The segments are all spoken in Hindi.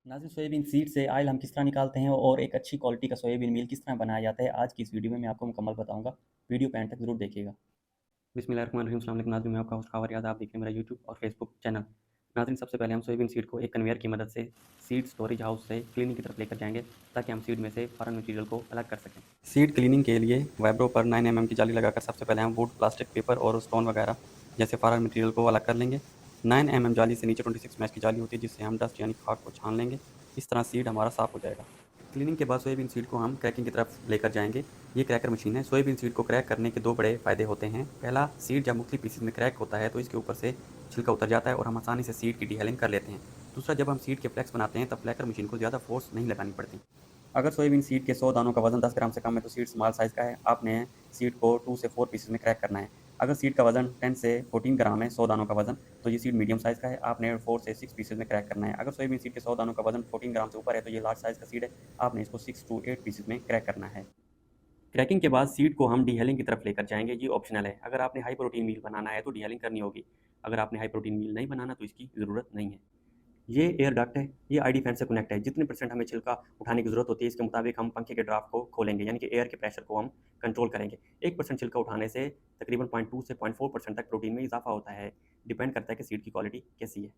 नाज़िम सोयाबीन सीड से ऑयल हम किस तरह निकालते हैं और एक अच्छी क्वालिटी का सोयाबीन मील किस तरह बनाया जाता है, आज की इस वीडियो में मैं आपको मुकम्मल बताऊंगा। वीडियो को एंड तक ज़रूर देखिएगा। बिस्मिल्लाहिर्रहमानिर्रहीम। अस्सलाम वालेकुम नाज़रीन, मैं आपका होस्ट खबर याद। आप देख रहे हैं मेरा यूट्यूब और फेसबुक चैनल। नाज़रीन, सबसे पहले हम सोयाबीन सीड को एक कन्वेयर की मदद से सीड स्टोरेज हाउस से क्लीनिंग की तरफ लेकर जाएंगे ताकि हम सीड में से फॉरेन मटीरियल को अलग कर सकें। सीड क्लीनिंग के लिए वाइब्रो पर 9 mm की जाली लगाकर सबसे पहले हम वुड, प्लास्टिक, पेपर और स्टोन वगैरह जैसे फॉरेन मटीरियल को अलग कर लेंगे। 9 mm जाली से नीचे 26 मैच की जाली होती है जिससे हम डस्ट यानी खाक को छान लेंगे। इस तरह सीड हमारा साफ़ हो जाएगा। क्लीनिंग के बाद सोयाबीन सीड को हम क्रैकिंग की तरफ लेकर जाएंगे। ये क्रैकर मशीन है। सोयाबीन सीड को क्रैक करने के दो बड़े फ़ायदे होते हैं। पहला, सीड जब मुख्तलिफ पीसेज में क्रैक होता है तो इसके ऊपर से छिलका उतर जाता है और हम आसानी से सीड की डीहेलिंग कर लेते हैं। दूसरा, जब हम सीड के फ्लैक्स बनाते हैं तब फ्लैकर मशीन को ज़्यादा फोर्स नहीं लगानी पड़ती। अगर सोयाबीन सीड के 100 दानों का वजन 10 ग्राम से कम है तो सीड स्मॉल साइज़ का है। आपने सीड को 2 से 4 पीसेज में क्रैक करना है। अगर सीड का वजन 10 से 14 ग्राम है, 100 दानों का वजन, तो ये सीड मीडियम साइज़ का है। आपने 4 से 6 पीसेज में क्रैक करना है। अगर सोयाबीन सीड के 100 दानों का वजन 14 ग्राम से ऊपर है तो ये लार्ज साइज़ का सीड है। आपने इसको 6 टू 8 पीसेज में क्रैक करना है। क्रैकिंग के बाद सीड को हम डीहेलिंग की तरफ लेकर जाएंगे। ये ऑप्शनल है। अगर आपने हाई प्रोटीन मील बनाना है तो डीहेलिंग करनी होगी। अगर आपने हाई प्रोटीन मील नहीं बनाना तो इसकी ज़रूरत नहीं है। ये एयर डक्ट है। ये आईडी फैन से कनेक्ट है। जितने परसेंट हमें छिलका उठाने की ज़रूरत होती है इसके मुताबिक हम पंखे के ड्राफ्ट को खोलेंगे, यानी कि एयर के प्रेशर को हम कंट्रोल करेंगे। 1% छिलका उठाने से तकरीबन 0.2 से 0.4% तक प्रोटीन में इजाफा होता है। डिपेंड करता है कि सीड की क्वालिटी कैसी है।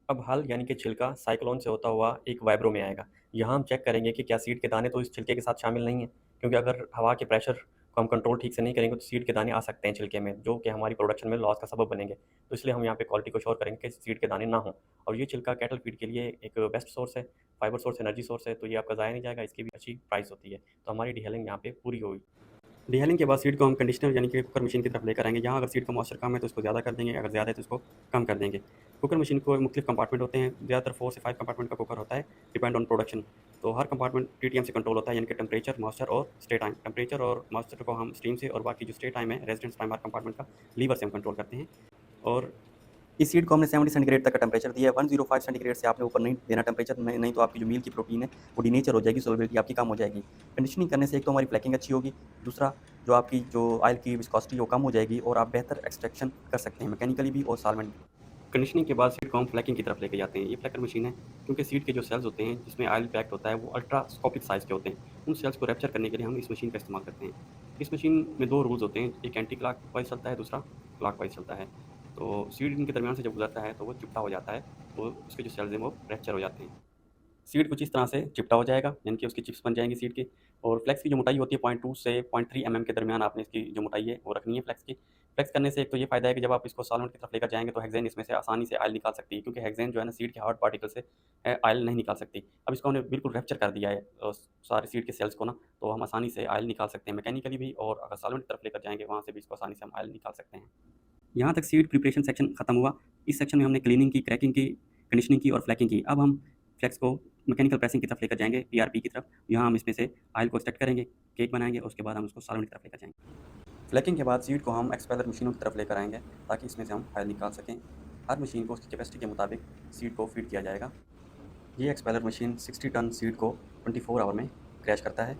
अब हल यानी कि छिलका साइक्लोन से होता हुआ एक वाइब्रो में आएगा। यहाँ हम चेक करेंगे कि क्या सीड के दाने तो इस छिलके के साथ शामिल नहीं है, क्योंकि अगर हवा के प्रेशर को हम कंट्रोल ठीक से नहीं करेंगे तो सीड के दाने आ सकते हैं छिलके में, जो कि हमारी प्रोडक्शन में लॉस का सबब बनेंगे। तो इसलिए हम यहाँ पे क्वालिटी को श्योर करेंगे कि सीड के दाने ना हों। और ये छिलका कैटल फीड के लिए एक बेस्ट सोर्स है, फाइबर सोर्स, एनर्जी सोर्स है, तो ये आपका ज़ाया नहीं जाएगा। इसकी भी अच्छी प्राइस होती है। तो हमारी डीहेलिंग यहाँ पे पूरी होगी। डिहेलिंग के बाद सीड को हम कंडीशनर यानी कि कुकर मशीन की तरफ लेकर आएंगे। यहाँ अगर सीड का मॉइस्चर कम है तो इसको ज़्यादा कर देंगे, अगर ज़्यादा है तो इसको कम कर देंगे। कुकर मशीन को मुख्तलिफ कंपार्टमेंट होते हैं। ज़्यादातर 4 से 5 कंपार्टमेंट का कुकर होता है, डिपेंड ऑन प्रोडक्शन। तो हर कंपार्टमेंट टीटीएम से कंट्रोल होता है, यानी कि टेम्परेचर, मॉइस्चर और स्टे टाइम। टेम्परेचर और मॉइस्चर को हम स्टीम से, और बाकी जो स्टे टाइम है, रेजिडेंस टाइम हर कंपार्टमेंट का, लीवर से हम कंट्रोल करते हैं। और इस सीड को हमने 70 सेंटीग्रेड तक का टेम्परेचर दिया है। 105 सेंटीग्रेड से आपने ऊपर नहीं देना टेम्परेचर, नहीं तो आपकी जो मील की प्रोटीन है वो डीनेचर हो जाएगी, सोलबिलिटी आपकी कम हो जाएगी। कंडीशनिंग करने से एक तो हमारी फ्लैकिंग अच्छी होगी, दूसरा जो आपकी जो ऑयल की विस्कोसिटी वो कम हो जाएगी और आप बेहतर एक्सट्रैक्शन कर सकते हैं, मैकेनिकली भी और सॉल्वेंट भी। कंडीशनिंग के बाद सीड को हम फ्लैकिंग की तरफ लेके जाते हैं। ये फ्लैकर मशीन है, क्योंकि सीड के जो सेल्स होते हैं जिसमें ऑयल पैक्ड होता है वो अल्ट्रास्कोपिक साइज़ के होते हैं। उन सेल्स को रैप्चर करने के लिए हम इस मशीन का इस्तेमाल करते हैं। इस मशीन में 2 रूल्स होते हैं, एक एंटी क्लॉकवाइज़ चलता है, दूसरा क्लॉकवाइज़ चलता है। तो सीड इनके दरमियान से जब गुजरता है तो वो चिपटा हो जाता है, तो उसके जो सेल्स हैं वो फ्रैक्चर हो जाते हैं। सीड कुछ इस तरह से चिपटा हो जाएगा, यानी कि उसकी चिप्स बन जाएंगी सीड की। और फ्लेक्स की जो मोटाई होती है 0.2 से 0.3 mm के दरमियान आपने इसकी जो मोटाई है वो रखनी है फ्लेक्स की। फ्लेक्स करने से एक तो ये फ़ायदा है कि जब आप इसको सॉल्वेंट की तरफ लेकर जाएंगे तो हेक्सेन इसमें से आसानी से ऑयल निकाल सकती है, क्योंकि हेक्सेन जो है ना सीड के हार्ड पार्टिकल से ऑयल नहीं निकाल सकती। अब इसको हमने बिल्कुल रैप्चर कर दिया है सारे सीड के सेल्स को ना, तो हम आसानी से ऑयल निकाल सकते हैं मैकेनिकली भी, और अगर सॉल्वेंट की तरफ लेकर जाएंगे वहाँ से भी इसको आसानी से हम ऑयल निकाल सकते हैं। यहाँ तक सीड प्रिपरेशन सेक्शन खत्म हुआ। इस सेक्शन में हमने क्लीनिंग की, क्रैकिंग की, कंडीशनिंग की और फ्लैकिंग की। अब हम फ्लेक्स को मैकेनिकल प्रेसिंग की तरफ लेकर जाएंगे, पीआरपी की तरफ। यहाँ हम इसमें से ऑयल को एक्सट्रैक्ट करेंगे, केक बनाएंगे, और उसके बाद हम उसको सॉल्वेंट की तरफ लेकर जाएंगे। फ्लैकिंग के बाद सीड को हम एक्सपेलर मशीनों की तरफ लेकर आएंगे ताकि इसमें से हम ऑयल निकाल सकें। हर मशीन को उसकी कैपेसिटी के मुताबिक सीड को फीड किया जाएगा। ये एक्सपेलर मशीन 60 टन सीड को 24 आवर में क्रैश करता है।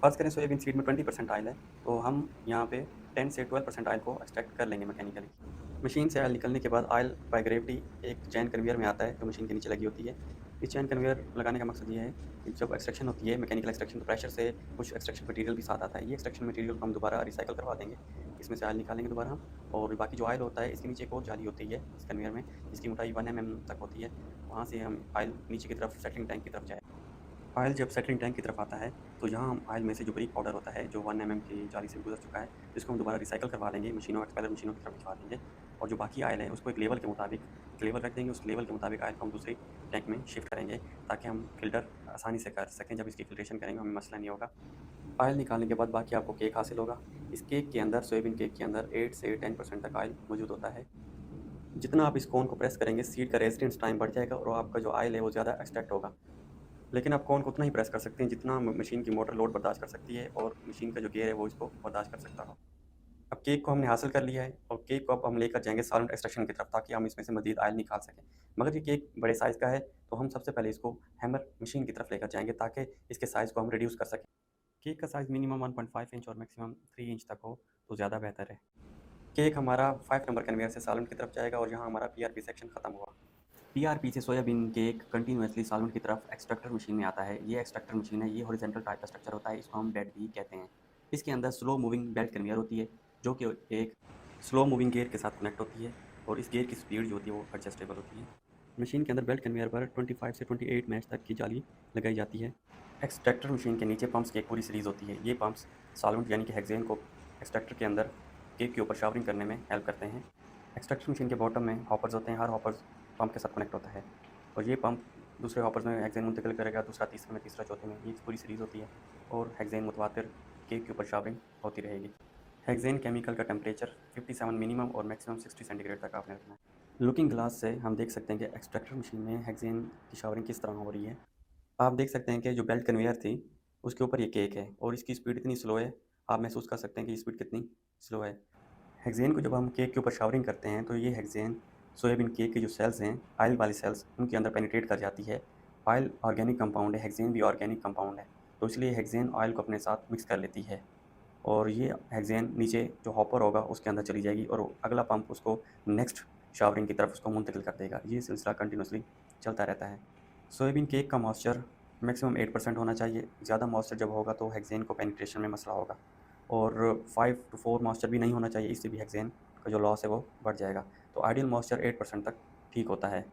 फ़र्ज़ करें सोयाबीन सीड में 20% ऑयल है, तो हम यहाँ पे 10 से 12% ऑयल को एक्सट्रैक्ट कर लेंगे मैकेनिकली। मशीन से ऑयल निकलने के बाद ऑयल बाय ग्रेविटी एक चैन कन्वेयर में आता है जो मशीन के नीचे लगी होती है। इस चैन कन्वेयर लगाने का मकसद ये है कि जब एक्सट्रैक्शन होती है, मैकेनिकल एक्सट्रैक्शन, तो प्रेशर से कुछ एक्सट्रैक्शन मटीरियल भी साथ आता है। ये एक्सट्रैक्शन मटीरियल को हम दोबारा रिसाइकल करवा देंगे, इसमें से ऑयल निकालेंगे दोबारा हम। और बाकी जो ऑयल होता है इसके नीचे एक और जाली होती है इस कन्वेयर में, जिसकी मोटाई 1 mm तक होती है। वहाँ से हम ऑयल नीचे की तरफ सेटलिंग टैंक की तरफ जाए। ऑयल जब सेटलिंग टैंक की तरफ आता है तो यहाँ हम ऑयल में से जो ब्रीक पाउडर होता है जो 1 mm की जाली से गुजर चुका है, इसको हम दोबारा रिसाइकल करवा लेंगे, मशीनों, एक्सपेलर मशीनों की तरफ भिजवा देंगे। और जो बाकी ऑयल है उसको एक लेवल के मुताबिक, एक लेवल रख देंगे, उस लेवल के मुताबिक ऑयल को हम दूसरी टैंक में शिफ्ट करेंगे ताकि हम फ़िल्टर आसानी से कर सकें। जब इसकी फ़िल्ट्रेशन करेंगे हमें मसला नहीं होगा। ऑयल निकालने के बाद बाकी आपको केक हासिल होगा। इस केक के अंदर, सोयाबीन केक के अंदर 8 से 10% तक ऑयल मौजूद होता है। जितना आप इस कोन को प्रेस करेंगे सीड का रेजिस्टेंस टाइम बढ़ जाएगा और आपका जो ऑयल है वो ज़्यादा एक्सट्रैक्ट होगा। लेकिन आप कोन को उतना ही प्रेस कर सकते हैं जितना मशीन की मोटर लोड बर्दाश्त कर सकती है और मशीन का जो गियर है वो इसको बर्दाश्त कर सकता हो। अब केक को हमने हासिल कर लिया है और केक को अब हम लेकर जाएंगे सॉल्वेंट एक्सट्रैक्शन की तरफ ताकि हम इसमें से मज़ीद ऑयल निकाल सकें। मगर ये केक बड़े साइज़ का है तो हम सबसे पहले इसको हैमर मशीन की तरफ लेकर जाएंगे ताकि इसके साइज़ को हम रिड्यूस कर सकें। केक का साइज़ मिनिमम 1.5 इंच और मैक्सिमम 3 इंच तक हो तो ज़्यादा बेहतर है। केक हमारा 5 नंबर कन्वेयर से सॉल्वेंट की तरफ जाएगा और यहाँ हमारा पीआरपी सेक्शन ख़त्म हुआ। पीआरपी से सोयाबीन केक कंटिन्यूसली सॉल्वेंट की तरफ एक्सट्रैक्टर मशीन में आता है। ये एक्सट्रैक्टर मशीन है, ये हॉरिजॉन्टल टाइप का स्ट्रक्चर होता है, इसको हम बेड भी कहते हैं। इसके अंदर स्लो मूविंग बेल्ट कन्वेयर होती है, जो कि एक स्लो मूविंग गियर के साथ कनेक्ट होती है, और इस गियर की स्पीड जो होती है वो एडजस्टेबल होती है। मशीन के अंदर बेल्ट कन्वेयर पर 25 से 28 मैच तक की जाली लगाई जाती है। एक्सट्रैक्टर मशीन के नीचे पंप्स की एक पूरी सीरीज़ होती है। ये पंप्स सॉल्वेंट यानी कि हेक्सेन को एक्सट्रैक्टर के अंदर केक के ऊपर शावरिंग करने में हेल्प करते हैं। एक्सट्रैक्टर मशीन के बॉटम में हॉपर्स होते हैं, हर हॉपर्स पंप के साथ कनेक्ट होता है, और ये पंप दूसरे हॉपर्स में हेक्सेन मुंतकिल करेगा, दूसरा तीसरे में, तीसरा चौथे में। ये पूरी सीरीज़ होती है, और हेक्सेन मुतवातिर केक के ऊपर शावरिंग होती रहेगी। हेक्सेन केमिकल का टेम्परेचर 57 मिनिमम और मैक्सिमम 60 सेंटीग्रेड तक आपने रखना है। लुकिंग ग्लास से हम देख सकते हैं कि एक्सट्रैक्टर मशीन में हेक्सेन की शावरिंग किस तरह हो रही है। आप देख सकते हैं कि जो बेल्ट कन्वेयर थी उसके ऊपर ये केक है, और इसकी स्पीड इतनी स्लो है, आप महसूस कर सकते हैं कि ये स्पीड कितनी स्लो है। हेक्सेन को जब हम केक के ऊपर शावरिंग करते हैं तो ये हेक्सेन सोयाबीन केक के जो सेल्स हैं, ऑयल वाली सेल्स, उनके अंदर पेनिट्रेट कर जाती है। ऑयल ऑर्गेनिक कंपाउंड है, हेक्सेन भी ऑर्गेनिक कंपाउंड है, तो इसलिए हेक्सेन ऑयल को अपने साथ मिक्स कर लेती है, और ये हेक्सेन नीचे जो हॉपर होगा उसके अंदर चली जाएगी, और अगला पंप उसको नेक्स्ट शावरिंग की तरफ उसको मुंतकिल कर देगा। ये सिलसिला कंटिन्यूसली चलता रहता है। सोयाबीन केक का मॉइस्चर मैक्सिमम 8% होना चाहिए। ज़्यादा मॉइस्चर जब होगा तो हेक्सेन को पेनिट्रेशन में मसला होगा, और 5 to 4 मॉइस्चर भी नहीं होना चाहिए, इससे भी हेक्सेन का जो लॉस है वो बढ़ जाएगा। तो आइडियल मॉइस्चर 8% तक ठीक होता है।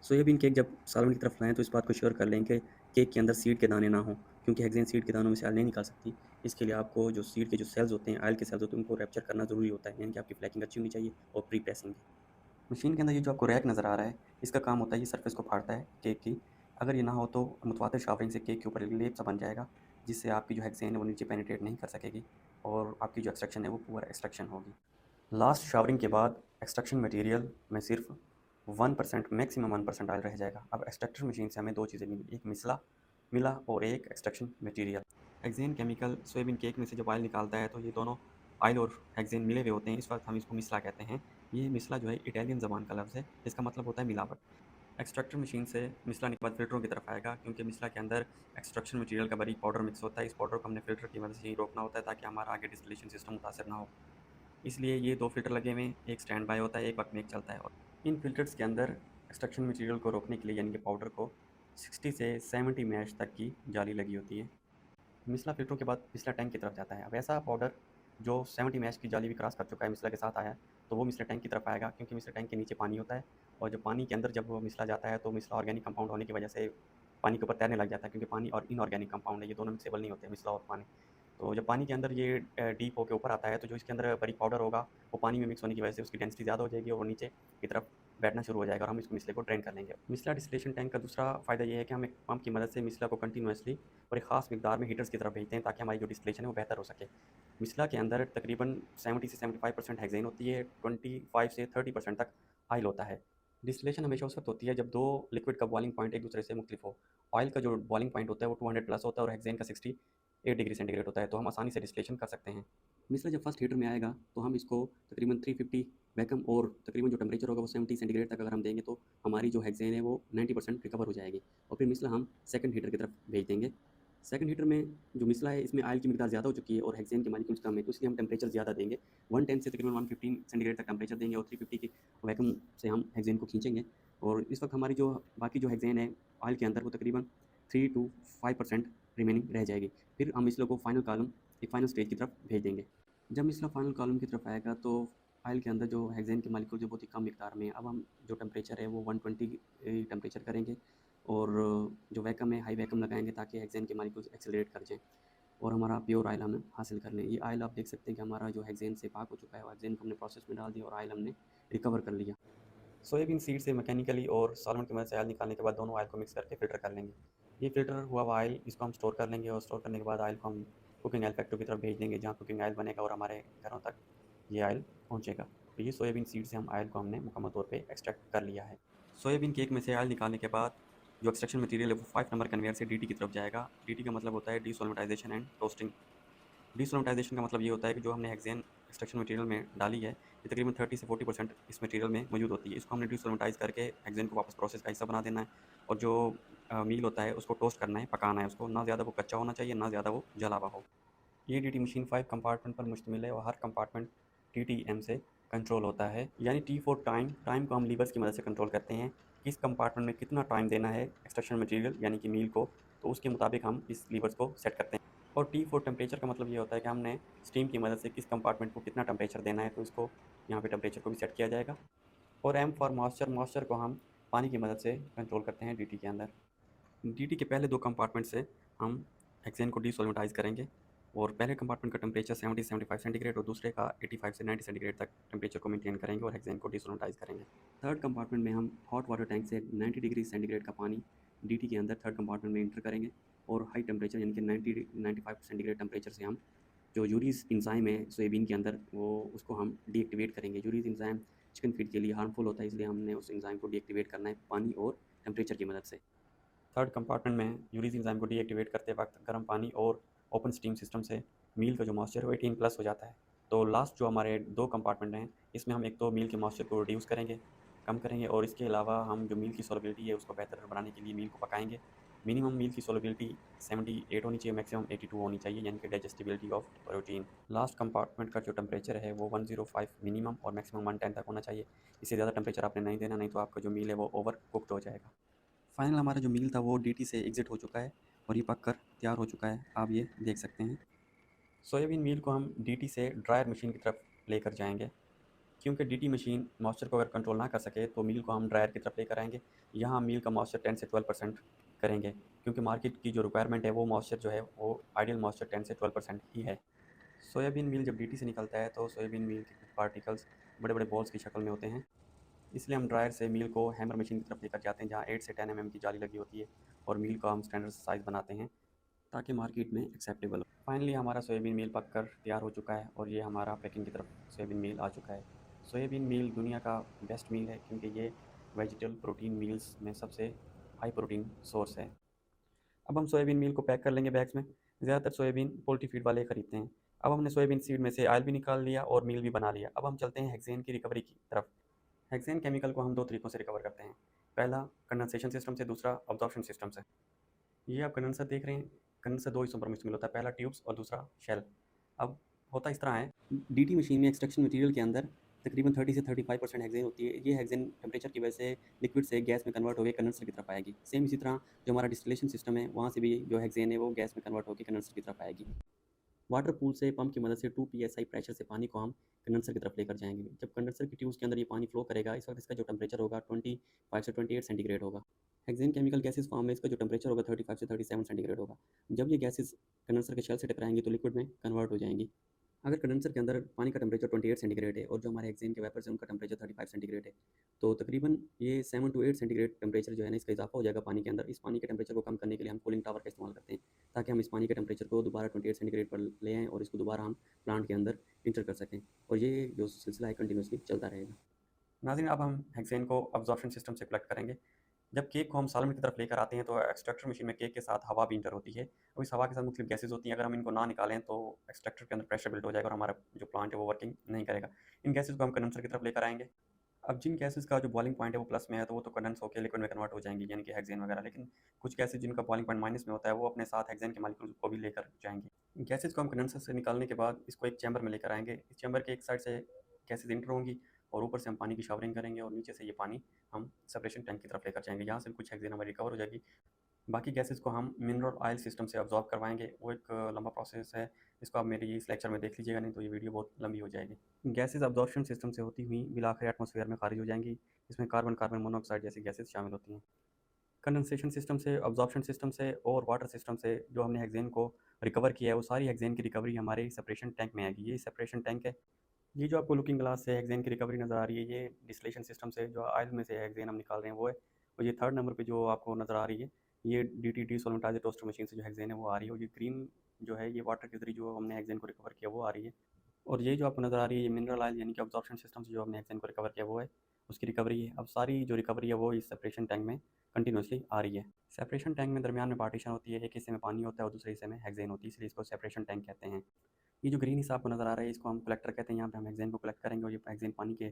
सोयाबीन केक जब सॉल्वेंट की तरफ लाएँ तो इस बात को श्योर कर लें कि केक के अंदर सीड के दाने ना हों, क्योंकि हेक्सेन सीड के दानों में से ऑयल नहीं निकाल सकती। इसके लिए आपको जो सीड के जो सेल्स होते हैं, ऑयल के सेल्स होते हैं, उनको रैप्चर करना ज़रूरी होता है, यानी कि आपकी फ्लैकिंग अच्छी होनी चाहिए, और प्री प्रेसिंग भी। मशीन के अंदर ये जो आपको रैक नज़र आ रहा है, इसका काम होता है ये सरफेस को फाड़ता है केक की। अगर ये ना हो तो मुतवातिर शावरिंग से केक के ऊपर लेप सा बन जाएगा, जिससे आपकी जो हेक्सेन है वो नीचे पेनिट्रेट नहीं कर सकेगी, और आपकी जो एक्सट्रैक्शन है वो पुअर एक्सट्रैक्शन होगी। लास्ट शावरिंग के बाद एक्सट्रैक्शन मटेरियल में सिर्फ 1% मैक्सिमम 1% ऑयल रह जाएगा। अब एक्सट्रैक्टर मशीन से हमें दो चीज़ें मिली, एक मिसला मिला और एक extraction material. Hexane chemical soybean cake में से जब ऑयल निकालता है तो ये दोनों ऑयल और हेक्सेन मिले हुए होते हैं, इस वक्त हम इसको मिसला कहते हैं। ये मिसला जो है इटालियन ज़बान का लफ्ज़ है, इसका मतलब होता है मिलावट। एक्सट्रैक्टर मशीन से मिसला निकल बाद फ़िल्टरों की तरफ आएगा, क्योंकि मिसला के अंदर एक्सट्रैक्शन मटेरियल का बारीक पाउडर मिक्स होता है। इस पाउडर को हमने फ़िल्टर की मदद से ही रोकना होता है, ताकि हमारा आगे डिस्टिलेशन सिस्टम मुतासर ना हो। इसलिए ये दो फ़िल्टर लगे हुए हैं, एक स्टैंड बाय होता है, एक वक्त में एक चलता है। और इन फ़िल्टर्स के अंदर एक्सट्रैक्शन मटेरियल को रोकने के लिए, यानी कि पाउडर को, 60 से 70 मैश तक की जाली लगी होती है। मिसला फ़िल्टरों के बाद मिसला टैंक की तरफ जाता है। अब ऐसा पाउडर जो 70 मैश की जाली भी क्रॉस कर चुका है, मिसला के साथ आया है, तो वो मिसला टैंक की तरफ आएगा, क्योंकि मिसला टैंक के नीचे पानी होता है, और जब पानी के अंदर जब वो मिसला जाता है तो मिसला ऑर्गेनिक कंपाउंड होने की वजह से पानी के ऊपर तैरने लग जाता है, क्योंकि पानी और इनऑर्गेनिक कंपाउंड है, ये दोनों मिक्सेबल नहीं होते, मिसला और पानी। तो जब पानी के अंदर ये डीप होके ऊपर आता है, तो जो इसके अंदर बारीक पाउडर होगा वो पानी में मिक्स होने की वजह से उसकी डेंसिटी ज़्यादा हो जाएगी, और वो नीचे की तरफ बैठना शुरू हो जाएगा, और हम इसको मिसले को ड्रेन कर लेंगे। मिसला डिस्टिलेशन टैंक का दूसरा फ़ायदा ये है कि हम एक पंप की मदद से मिसला को कंटिन्यूसली और एक ख़ास मिकदार में हीटर्स की तरफ भेजते हैं, ताकि हमारी जो डिस्टिलेशन है वो बेहतर हो सके। मिसला के अंदर तकरीबन 70 से 75% हेक्सेन होती है, 25 से 30% तक ऑयल होता है। डिस्टिलेशन हमेशा उस वक्त होती है जब दो लिक्विड का बॉइलिंग पॉइंट एक दूसरे से मुख्तलिफ हो। ऑयल का जो बॉइलिंग पॉइंट होता है वो 200 प्लस होता है, और हेक्सेन का 68 डिग्री सेंटीग्रेड होता है, तो हम आसानी से डिस्टिलेशन कर सकते हैं। मिसला जब फर्स्ट हीटर में आएगा तो हम इसको तकरीबन 350 वैक्यूम, और तकरीबन जो टेम्परेचर होगा वो 70 सेंटीग्रेड तक अगर हम देंगे तो हमारी जो हेक्सेन है वो 90% रिकवर हो जाएगी, और फिर मिसला हम सेकंड हीटर की तरफ भेज देंगे। सेकंड हीटर में जो मिसला है इसमें ऑयल की मिकदार ज़्यादा हो चुकी है और हेक्सेन के मॉलिक्यूल्स कम है, तो इसलिए हम टेम्परेचर ज़्यादा देंगे। 110 से तकरीबन 115 सेंटीग्रेड तक टेम्परेचर देंगे, और 350 की वैक्यूम से हम हेक्सेन को खींचेंगे, और इस वक्त हमारी जो बाकी जो हेक्सेन है ऑयल के अंदर वो तकरीबन 3 to 5% रिमेनिंग रह जाएगी। फिर हम मिसलों को फाइनल कॉलम, एक फाइनल स्टेज की तरफ भेज देंगे। जब मिसला फाइनल कॉलम की तरफ आएगा तो ऑयल के अंदर जो हेक्सेन के मॉलिक्यूल जो बहुत ही कम मिकदार में है, अब हम जो टेम्परेचर है वो 120 टेम्परेचर करेंगे, और जो वैक्यूम है हाई वैक्यूम लगाएंगे, ताकि हेक्सेन के मॉलिक्यूल्स एक्सेलरेट कर जाएँ और हमारा प्योर ऑयल हम हासिल कर लें। ये ऑयल आप देख सकते हैं कि हमारा जो हेक्सेन से पाक हो चुका है, और हेक्सेन को हमने प्रोसेस में डाल दिया और ऑयल हमने रिकवर कर लिया। सोयाबीन सीड से मैकेनिकली और सॉल्वेंट की मदद से ऑयल निकालने के बाद दोनों ऑयल को मिक्स करके फ़िल्टर कर लेंगे। ये फ़िल्टर हुआ हुआ ऑयल इसको हम स्टोर कर लेंगे, और स्टोर करने के बाद ऑयल को हम कुकिंग ऑयल फैक्ट्री की तरफ भेज देंगे, जहाँ कुकिंग ऑयल बनेगा और हमारे घरों तक ये ऑयल पहुँचेगा। तो ये सोयाबीन सीड से हम ऑयल को हमने मुकम्मल तौर पे एक्सट्रैक्ट कर लिया है। सोयाबीन केक में से ऑयल निकालने के बाद जो एक्सट्रैक्शन मटीरियल है वो 5 नंबर कन्वेयर से डीटी की तरफ जाएगा। डीटी का मतलब होता है डीसोलिमटाइजेशन एंड टोस्टिंग। डीसोलिमटाइजेशन का मतलब ये होता है कि जो हमने हेक्सेन एक्सट्रैक्शन मटेरियल में डाली है, ये तकरीबन 30 से 40% इस मटेरियल में मौजूद होती है। इसको हमने डीसोलिमटाइज़ करके हेक्सेन को वापस प्रोसेस का हिस्सा बना देना है, और जो मील होता है उसको टोस्ट करना है, पकाना है उसको, ना ज़्यादा वो कच्चा होना चाहिए, ना ज़्यादा वो जला हुआ हो। ये डीटी मशीन 5 कंपार्टमेंट पर मुश्तमिल है, और हर कंपार्टमेंट टीटीएम से कंट्रोल होता है, यानी टी फॉर टाइम। टाइम को हम लीवर्स की मदद से कंट्रोल करते हैं। किस कंपार्टमेंट में कितना टाइम देना है एक्सट्रैक्शन मटेरियल यानी कि मील को, तो उसके मुताबिक हम इस लीवर्स को सेट करते हैं। और टी फॉर टेम्परेचर का मतलब ये होता है कि हमने स्टीम की मदद से किस कंपार्टमेंट को कितना टेम्परेचर देना है, तो इसको यहाँ पे टेम्परेचर को भी सेट किया जाएगा। और एम फॉर मॉइस्चर, मॉइस्चर को हम पानी की मदद से कंट्रोल करते हैं डीटी के अंदर। डीटी के पहले दो कंपार्टमेंट से हम हेक्सेन को डीसोलिटाइज करेंगे और पहले कंपार्टमेंट का टेम्परेचर 70 से 75 सेंटीग्रेड और दूसरे का 85 से 90 सेंटीग्रेड तक टेम्परेचर को मेंटेन करेंगे और हेक्सेन को डीसोलिटाइज करेंगे। थर्ड कंपार्टमेंट में हम हॉट वाटर टैंक से 90 डिग्री सेंटीग्रेड का पानी डीटी के अंदर थर्ड कंपार्टमेंट में इंटर करेंगे और हाई टेम्परेचर यानी कि 95 सेंटीग्रेड टेम्परेचर से हम जो यूरीज इंजाइम है सोयाबीन के अंदर वो उसको हम डीएक्टिवेट करेंगे। यूरीज इंजाइम चिकन फीड के लिए हार्मफुल होता है, इसलिए हमने उस इंजाइम को डीएक्टिवेट करना है पानी और टेम्परेचर की मदद से। थर्ड कंपार्टमेंट में यूरीज इंजाइम को डीएक्टिवेट करते वक्त गर्म पानी और ओपन स्टीम सिस्टम से मील का जो मॉइस्चर है वो 18 प्लस हो जाता है। तो लास्ट जो हमारे दो कंपार्टमेंट हैं इसमें हम एक तो मील के मॉइस्चर को रिड्यूस करेंगे, कम करेंगे, और इसके अलावा हम जो मील की सोलबिलिटी है उसको बेहतर बनाने के लिए मील को पकाएंगे। मिनिमम मील की सोलबिलिटी 78 होनी चाहिए, मैक्सिमम 82 होनी चाहिए, यानी कि digestibility of protein. Last compartment का जो टेम्परेचर है वो 105 मिनिमम और मैक्सिमम 110 तक होना चाहिए। इससे ज़्यादा टेम्परेचर आपने नहीं देना, नहीं तो आपका जो मील है वो ओवर कुक्ड हो जाएगा। फाइनल हमारा जो मील था वो डीटी से एग्जिट हो चुका है और ये पक कर तैयार हो चुका है, आप ये देख सकते हैं। सोयाबीन मील को हम डीटी से ड्रायर मशीन की तरफ लेकर जाएंगे, क्योंकि डीटी मशीन मॉइस्चर को अगर कंट्रोल ना कर सके तो मील को हम ड्रायर की तरफ लेकर आएंगे। यहाँ मील का मॉइस्चर 10 से 12% करेंगे, क्योंकि मार्केट की जो रिक्वायरमेंट है वो मॉइस्चर जो है वो आइडियल मॉइस्चर 10 से 12% ही है। सोयाबीन मील जब डीटी से निकलता है तो सोयाबीन मील के कुछ पार्टिकल्स बड़े बड़े बॉल्स की शक्ल में होते हैं, इसलिए हम ड्रायर से मील को हैमर मशीन की तरफ लेकर जाते हैं जहाँ 8 से 10 mm की जाली लगी होती है और मील को हम स्टैंडर्ड साइज़ बनाते हैं ताकि मार्केट में एक्सेप्टेबल हो। फाइनली हमारा सोयाबीन मील पक कर तैयार हो चुका है और ये हमारा पैकिंग की तरफ सोयाबीन मील आ चुका है। सोयाबीन मील दुनिया का बेस्ट मील है, क्योंकि ये वेजिटल प्रोटीन मील्स में सबसे हाई प्रोटीन सोर्स है। अब हम सोयाबीन मील को पैक कर लेंगे बैग्स में। ज़्यादातर सोयाबीन पोल्ट्री फीड वाले खरीदते हैं। अब हमने सोयाबीन सीड में से ऑयल भी निकाल लिया और मील भी बना लिया। अब हम चलते हैं हेक्सेन की रिकवरी की तरफ। हेक्सेन केमिकल को हम दो तरीक़ों से रिकवर करते हैं। पहला कंडेंसेशन सिस्टम से, दूसरा अब्जॉर्प्शन सिस्टम से। ये आप कंडेंसर देख रहे हैं, कंडेंसर दो हिस्सों पर मुश्तमिल होता है, पहला ट्यूब्स और दूसरा शेल। अब होता इस तरह है, डीटी मशीन में एक्सट्रैक्शन मटेरियल के अंदर तकरीबन 30 से 35% हेक्सेन होती है। ये हेक्सेन टेम्परेचर की वजह से लिक्विड से गैस में कन्वर्ट होकर कंडेंसर की तरफ आएगी। सेम इसी तरह जो हमारा डिस्टिलेशन सिस्टम है वहाँ से भी जो हेक्सेन है वो गैस में कन्वर्ट होकर कंडेंसर की तरफ आएगी। वाटर पूल से पंप की मदद से 2 psi प्रेशर से पानी को हम कंडेंसर की तरफ लेकर जाएंगे। जब कंडेंसर की ट्यूब्स के अंदर ये पानी फ्लो करेगा, इस वक्त इसका जो टेम्परेचर होगा 25 से 28 सेंटीग्रेड होगा। हेक्सेन केमिकल गैसेस फॉर्म में इसका जो टेम्परेचर होगा 35 से 37 सेंटीग्रेड होगा। जब ये गैसेस कंडेंसर के शेल से टकराएंगी तो लिक्विड में कन्वर्ट हो जाएंगी। अगर कंडेंसर के अंदर पानी का टेम्परेचर 28 सेंटीग्रेड है और जो हमारे हेक्सेन के वेपर्स हैं उनका टेम्परेचर 35 सेंटीग्रेड है, तो तकरीबन ये 7 to 8 सेंटीग्रेड टेम्परेचर जो है ना इसका इजाफा हो जाएगा पानी के अंदर। इस पानी के टेम्परेचर को कम करने के लिए हम कूलिंग टावर का इस्तेमाल करते हैं, ताकि हम इस पानी के टेम्परेचर को दोबारा 28 सेंटीग्रेड पर ले आएँ और इसको दोबारा हम प्लांट के अंदर इंटर कर सकें, और ये जो सिलसिला है कंटिन्यूसली चलता रहेगा। नाज़रीन, अब हम हेक्सेन को अब्जॉर्प्शन सिस्टम से कलेक्ट करेंगे। जब केक को हम सॉल्वेंट की तरफ लेकर आते हैं तो एक्सट्रैक्टर मशीन में केक के साथ हवा भी इंटर होती है और इस हवा के साथ मुख्तलिफ गैसेज होती हैं। अगर हम इनको ना निकालें तो एक्सट्रैक्टर के अंदर प्रेशर बिल्ड हो जाएगा और हमारा जो प्लांट है वो वर्किंग नहीं करेगा। इन गैसेज को हम कंडेंसर की तरफ लेकर आएंगे। अब जिन गैसेज का जो बॉइलिंग पॉइंट है वो प्लस में है तो वो तो कंडेंस होकर लिक्विड में कन्वर्ट हो जाएंगी, यानी कि हेक्सेन वगैरह। लेकिन कुछ गैसेज जिनका बॉइलिंग पॉइंट माइनस में होता है वो अपने साथ हेक्सेन के मॉलिक्यूल को भी लेकर जाएंगी। गैसेज को हम कंडेंसर से निकालने के बाद इसको एक चैम्बर में लेकर आएंगे। इस चैम्बर के एक साइड से गैसेज इंटर होंगी और ऊपर से हम पानी की शावरिंग करेंगे और नीचे से ये पानी हम सेपरेशन टैंक की तरफ लेकर जाएंगे। यहाँ से भी कुछ हेक्सेन हमारी रिकवर हो जाएगी। बाकी गैसेस को हम मिनरल ऑयल सिस्टम से अब्जॉर्ब करवाएंगे। वो एक लंबा प्रोसेस है, इसको आप मेरे इस लेक्चर में देख लीजिएगा, नहीं तो ये वीडियो बहुत लंबी हो जाएगी। गैसेस अब्जॉर्प्शन सिस्टम से होती हुई बिल आखिर एटमॉस्फेयर में खारिज हो जाएंगी। इसमें कार्बन, कार्बन मोनोऑक्साइड जैसी गैसेस शामिल होती हैं। कंडेंसेशन सिस्टम से, अब्जॉर्प्शन सिस्टम से और वाटर सिस्टम से जो हमने हेक्सेन को रिकवर किया है वो सारी हेक्सेन की रिकवरी हमारे सेपरेशन टैंक में आएगी। ये सेपरेशन टैंक है। ये जो आपको लुकिंग ग्लास से हेक्सेन की रिकवरी नज़र आ रही है, ये डिस्टिलेशन सिस्टम से जो ऑयल में से हेक्सेन हम निकाल रहे हैं वो है। और ये थर्ड नंबर पे जो आपको नज़र आ रही है ये डी डीसोलिटाइजर टोस्टर मशीन से जो हेक्सेन है वो आ रही है। और ये ग्रीन जो है ये वाटर के जरिए जो हमने हेक्सेन को रिकवर किया वो आ रही है। और ये जो आपको नज़र आ रही है ये मिनरल ऑयल यानी कि अब्जॉर्प्शन सिस्टम से जो हमने हेक्सेन को रिकवर किया वो है, उसकी रिकवरी है। अब सारी जो रिकवरी है वो इस सेपरेशन टैंक में कंटिन्यूसली आ रही है। सेपरेशन टैंक में दरमियान में पार्टीशन होती है, एक हिस्से में पानी होता है और दूसरे हिस्से में हेक्सेन होती है, इसलिए इसको सेपरेशन टैंक कहते हैं। ये जो ग्रीन हिस्सा आपको नज़र आ रहा है इसको हम कलेक्टर कहते हैं। यहाँ पे हम हेक्सेन को कलेक्ट करेंगे और ये हेक्सेन पानी के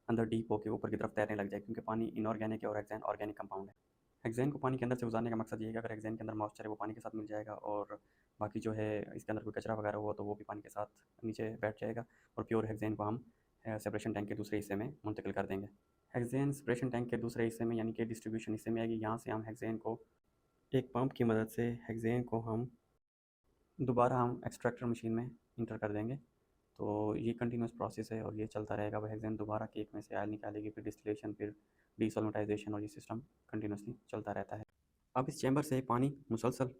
अंदर डीप होकर ऊपर की तरफ तैरने लग जाए, क्योंकि पानी इनऑर्गेनिक है और हेक्सेन ऑर्गेनिक कंपाउंड है। हेक्सेन को पानी के अंदर से गुजारने का मकसद ये है कि अगर हेक्सेन के अंदर मॉइस्चर है वो पानी के साथ मिल जाएगा और बाकी जो है इसके अंदर कोई कचरा वगैरह हुआ तो वो भी पानी के साथ नीचे बैठ जाएगा और प्योर हेक्सेन को हम सेपरेशन टैंक के दूसरे हिस्से में मुंतकिल कर देंगे। हेक्सेन सेपरेशन टैंक के दूसरे हिस्से में यानी कि डिस्ट्रीब्यूशन हिस्से में आएगी। यहाँ से हम हेक्सेन को एक पंप की मदद से हेक्सेन को हम दोबारा एक्सट्रैक्टर मशीन में इंटर कर देंगे। तो ये कंटिन्यूस प्रोसेस है और ये चलता रहेगा। वह हेक्सेन दोबारा केक में से आयल निकालेगी, फिर डिस्टिलेशन, फिर डीसोलिटाइजेशन, और ये सिस्टम कंटिन्यूसली चलता रहता है। अब इस चैम्बर से पानी मुसलसल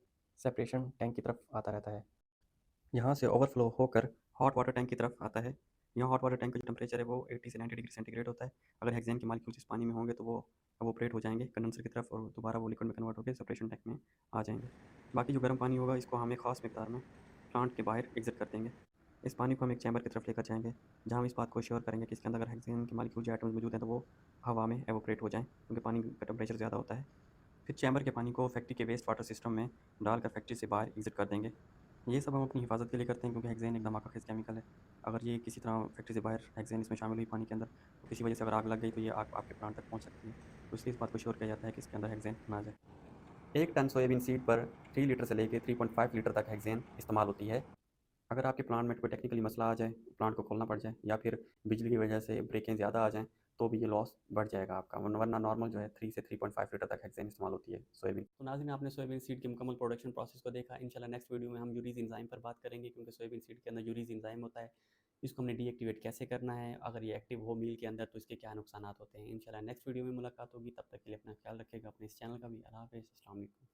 सेपरेशन टैंक की तरफ आता रहता है। यहाँ से ओवरफ्लो होकर हॉट वाटर टैंक की तरफ आता है। यहाँ हॉट वाटर टैंक का जो टेम्परेचर है वो 80 से 90 डिग्री सेंटीग्रेड होता है। अगर हेक्सेन के मॉलिक्यूल्स इस पानी में होंगे तो वो एवोपरेट हो जाएंगे कंडेंसर की तरफ और दोबारा वो लिक्विड में कन्वर्ट होकर सेपरेशन टैंक में आ जाएंगे। बाकी जो गर्म पानी होगा इसको हम एक खास मिकदार में प्लांट के बाहर एग्जिट कर देंगे। इस पानी को हम एक चैम्बर की तरफ लेकर जाएंगे जहाँ हम इस बात को श्योर करेंगे कि इसके अंदर अगर हेक्सेन के मॉलिक्यूल जो एटम्स मौजूद हैं तो वो हवा में एवोपरेट हो जाएँ, क्योंकि पानी का टेम्परेचर ज़्यादा होता है। फिर चैम्बर के पानी को फैक्ट्री के वेस्ट वाटर सिस्टम में डालकर फैक्ट्री से बाहर एग्जिट कर देंगे। ये सब हम अपनी हिफाजत के लिए करते हैं, क्योंकि हेक्सेन एक धमाका खेज केमिकल है। अगर ये किसी तरह फैक्ट्री से बाहर हेक्सेन इसमें शामिल हुई पानी के अंदर तो किसी वजह से अगर आग लग गई तो ये आग आपके प्लांट तक पहुंच सकती है। तो इसलिए इस बात को श्योर किया जाता है कि इसके अंदर हेक्सेन ना जाए। 1 टन सोयाबीन सीड पर 3 लीटर से लेकर 3.5 लीटर तक हेक्सेन इस्तेमाल होती है। अगर आपके प्लांट में कोई टेक्निकली मसला आ जाए, प्लांट को खोलना पड़ जाए या फिर बिजली की वजह से ब्रेकें ज़्यादा आ जाएँ, तो भी ये लॉस बढ़ जाएगा आपका। वरना नॉर्मल जो है 3 से 3.5 लीटर तक हेक्सेन इस्तेमाल होती है सोयाबीन। तो नाज़रीन, आपने सोयाबीन सीड की मुकम्मल प्रोडक्शन प्रोसेस को देखा। इंशाल्लाह नेक्स्ट वीडियो में हम यूरीज एंजाइम पर बात करेंगे, क्योंकि सोयाबीन सीड के अंदर यूरीज एंजाइम होता है। इसको हमने डीएक्टिवेट कैसे करना है, अगर ये एक्टिव हो मील के अंदर तो इसके क्या नुकसानात होते हैं। इंशाल्लाह नेक्स्ट वीडियो में मुलाकात होगी। तब तक के लिए अपना ख्याल रखिएगा, अपने इस चैनल का भी। अल्लाह हाफ़िज़, अस्सलाम वालेकुम।